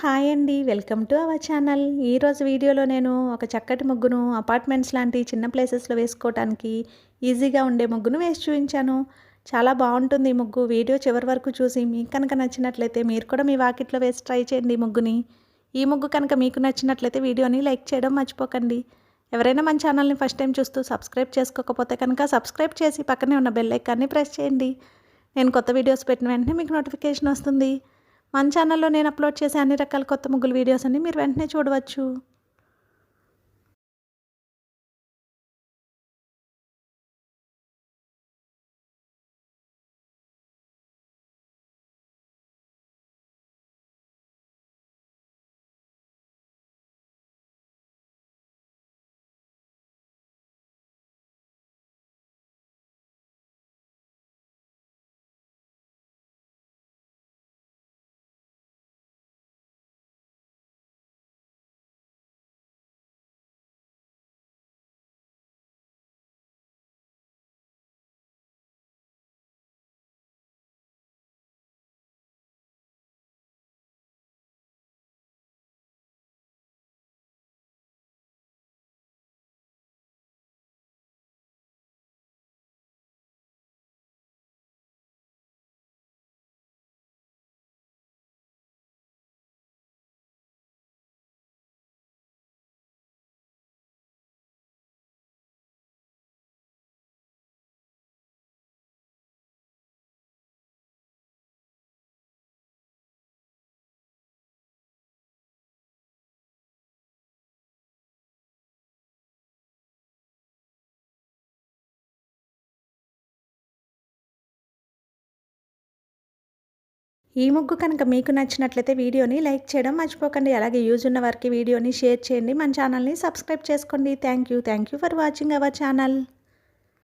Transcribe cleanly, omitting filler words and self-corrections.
Hi అండి. Welcome to our channel. ఈరోజు వీడియోలో నేను ఒక చక్కటి ముగ్గును అపార్ట్మెంట్స్ లాంటి చిన్న ప్లేసెస్‌లో వేసుకోవటానికి ఈజీగా ఉండే ముగ్గును వేసి చూపించాను. చాలా బాగుంటుంది ఈ ముగ్గు. వీడియో చివరి వరకు చూసి మీకు కనుక నచ్చినట్లయితే మీరు కూడా మీ వాకిట్లో వేసి ట్రై చేయండి ఈ ముగ్గుని. ఈ ముగ్గు కనుక మీకు నచ్చినట్లయితే వీడియోని లైక్ చేయడం మర్చిపోకండి. ఎవరైనా మన ఛానల్ని ఫస్ట్ టైం చూస్తూ సబ్స్క్రైబ్ చేసుకోకపోతే కనుక సబ్స్క్రైబ్ చేసి పక్కనే ఉన్న బెల్ ఐకాన్ని ప్రెస్ చేయండి. నేను కొత్త వీడియోస్ పెట్టిన వెంటనే మీకు నోటిఫికేషన్ వస్తుంది. మన ఛానల్లో నేను అప్లోడ్ చేసే అన్ని రకాల కొత్త ముగ్గుల వీడియోస్ అన్ని మీరు వెంటనే చూడవచ్చు. ఈ ముగ్గు కనుక మీకు నచ్చినట్లయితే వీడియోని లైక్ చేయడం మర్చిపోకండి. అలాగే యూజ్ ఉన్న వారికి వీడియోని షేర్ చేయండి. మన ఛానల్ని సబ్స్క్రైబ్ చేసుకోండి. Thank you for watching our channel.